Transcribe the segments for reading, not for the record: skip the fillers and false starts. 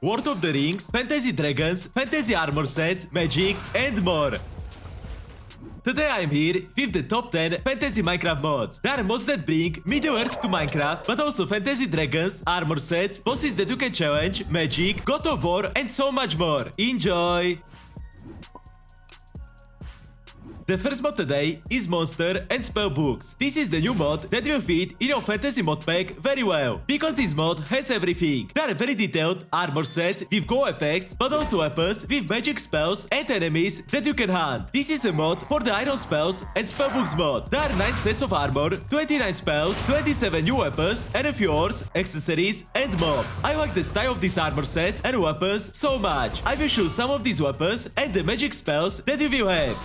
World of the Rings, fantasy dragons, fantasy armor sets, magic, and more. Today I'm here with the top 10 fantasy Minecraft mods. There are mods that bring Middle-earth to Minecraft, but also fantasy dragons, armor sets, bosses that you can challenge, magic, God of War, and so much more. Enjoy! The first mod today is Monster and Spellbooks. This is the new mod that will fit in your fantasy mod pack very well, because this mod has everything. There are very detailed armor sets with go effects, but also weapons with magic spells and enemies that you can hunt. This is a mod for the iron spells and Spellbooks mod. There are 9 sets of armor, 29 spells, 27 new weapons, and a few ores, accessories, and mobs. I like the style of these armor sets and weapons so much. I will show some of these weapons and the magic spells that you will have.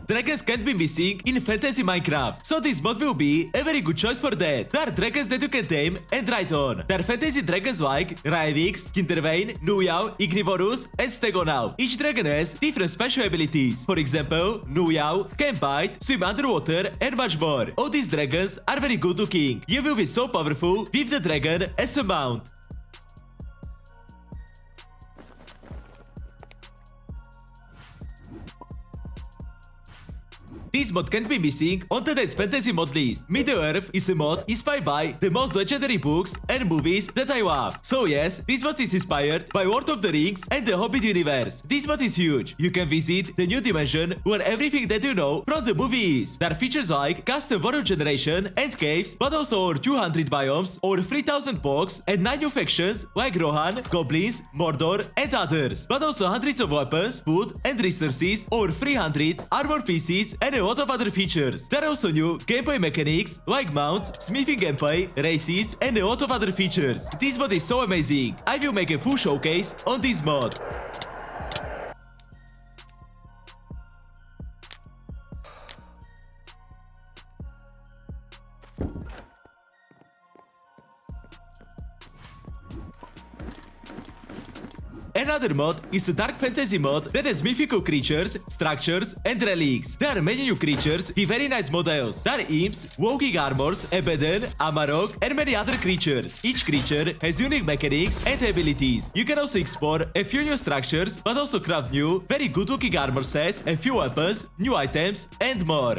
Dragons can't be missing in fantasy Minecraft, so this mod will be a very good choice for that. There are dragons that you can tame and ride on. There are fantasy dragons like Rivix, Kintervane, Nuyao, Ignivorous, and Stegonau. Each dragon has different special abilities. For example, Nuyao can bite, swim underwater, and much more. All these dragons are very good looking. You will be so powerful with the dragon as a mount. This mod can't be missing on today's fantasy mod list. Middle-earth is a mod inspired by the most legendary books and movies that I love. So yes, this mod is inspired by Lord of the Rings and the Hobbit universe. This mod is huge. You can visit the new dimension where everything that you know from the movie is. There are features like custom warrior generation and caves, but also over 200 biomes, over 3000 bogs, and 9 new factions like Rohan, Goblins, Mordor, and others. But also hundreds of weapons, food, and resources, over 300 armor pieces, and a lot of other features. There are also new gameplay mechanics like mounts, smithing gameplay, races, and a lot of other features. This mod is so amazing. I will make a full showcase on this mod. Another mod is a dark fantasy mod that has mythical creatures, structures, and relics. There are many new creatures with very nice models. There are imps, walking armors, Abaddon, Amarok, and many other creatures. Each creature has unique mechanics and abilities. You can also explore a few new structures, but also craft new, very good looking armor sets, a few weapons, new items, and more.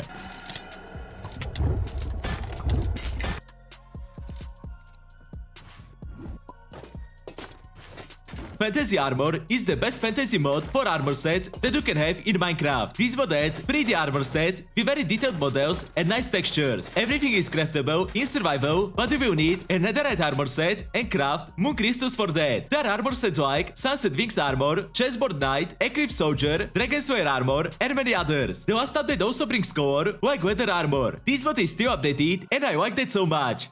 Fantasy Armor is the best fantasy mod for armor sets that you can have in Minecraft. This mod adds pretty armor sets with very detailed models and nice textures. Everything is craftable in survival, but you will need a netherite armor set and craft moon crystals for that. There are armor sets like Sunset Wings Armor, Chessboard Knight, Eclipse Soldier, Dragon Slayer Armor, and many others. The last update also brings color like Weather Armor. This mod is still updated and I like that so much.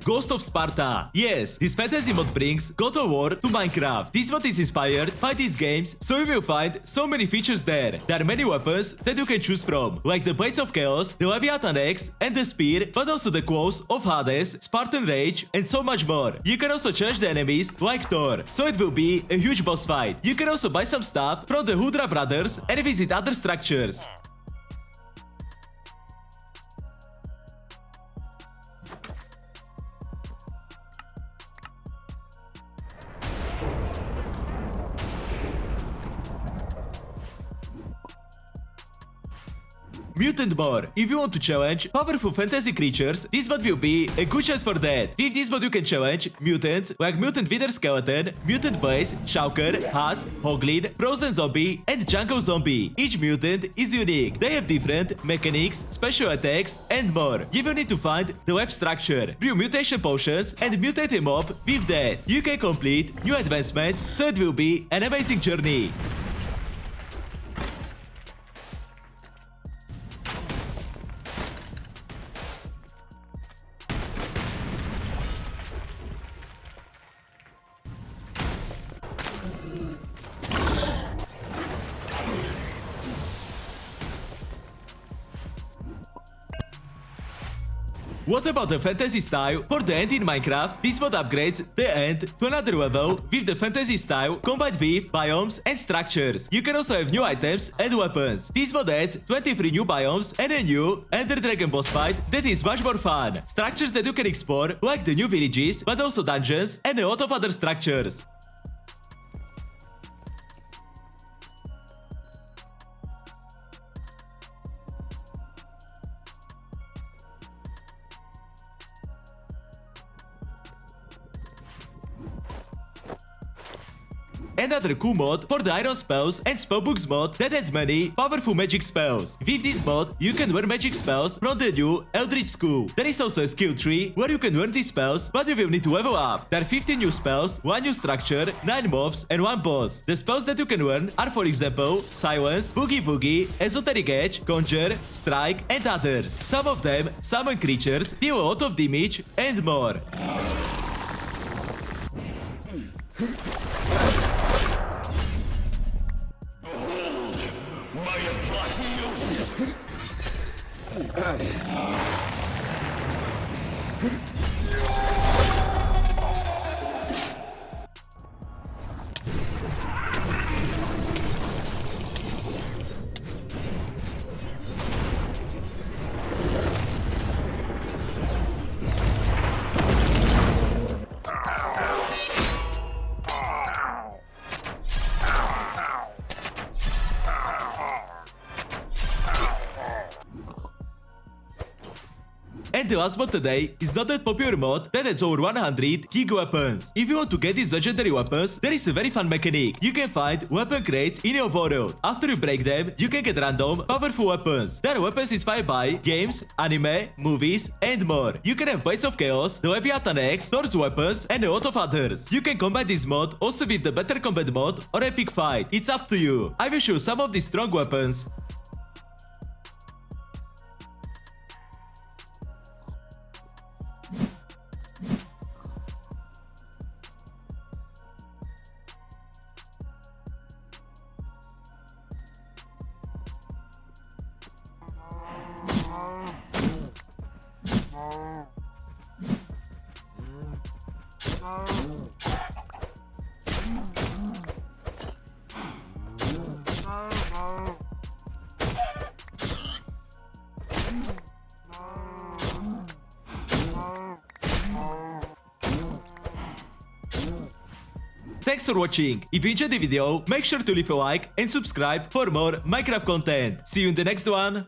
Ghost of Sparta. Yes, this fantasy mod brings God of War to Minecraft. This mod is inspired by these games, so you will find so many features there. There are many weapons that you can choose from, like the Blades of Chaos, the Leviathan Axe, and the Spear, but also the Claws of Hades, Spartan Rage, and so much more. You can also challenge the enemies like Thor, so it will be a huge boss fight. You can also buy some stuff from the Hudra brothers and visit other structures. Mutant more. If you want to challenge powerful fantasy creatures, this mod will be a good chance for that. With this mod you can challenge mutants like Mutant Wither Skeleton, Mutant Blaze, Shulker, Husk, Hoglin, Frozen Zombie, and Jungle Zombie. Each mutant is unique. They have different mechanics, special attacks, and more. You will need to find the web structure, brew mutation potions, and mutate a mob with that. You can complete new advancements, so it will be an amazing journey. What about the fantasy style? For the end in Minecraft, this mod upgrades the end to another level with the fantasy style combined with biomes and structures. You can also have new items and weapons. This mod adds 23 new biomes and a new Ender Dragon boss fight that is much more fun. Structures that you can explore, like the new villages, but also dungeons and a lot of other structures. Another cool mod for the Iron Spells and Spellbooks mod that adds many powerful magic spells. With this mod, you can learn magic spells from the new Eldritch school. There is also a skill tree where you can learn these spells, but you will need to level up. There are 15 new spells, 1 new structure, 9 mobs, and 1 boss. The spells that you can learn are, for example, Silence, Boogie Boogie, Esoteric Edge, Conjure, Strike, and others. Some of them summon creatures, deal a lot of damage, and more. And the last mod today is not that popular mod that adds over 100 king weapons. If you want to get these legendary weapons, there is a very fun mechanic. You can find weapon crates in your world. After you break them, you can get random, powerful weapons. There are weapons inspired by games, anime, movies, and more. You can have Blades of Chaos, the Leviathan Axe, Thor's weapons, and a lot of others. You can combine this mod also with the Better Combat mod or Epic Fight. It's up to you. I will show some of these strong weapons. Thanks for watching. If you enjoyed the video, make sure to leave a like and subscribe for more Minecraft content. See you in the next one.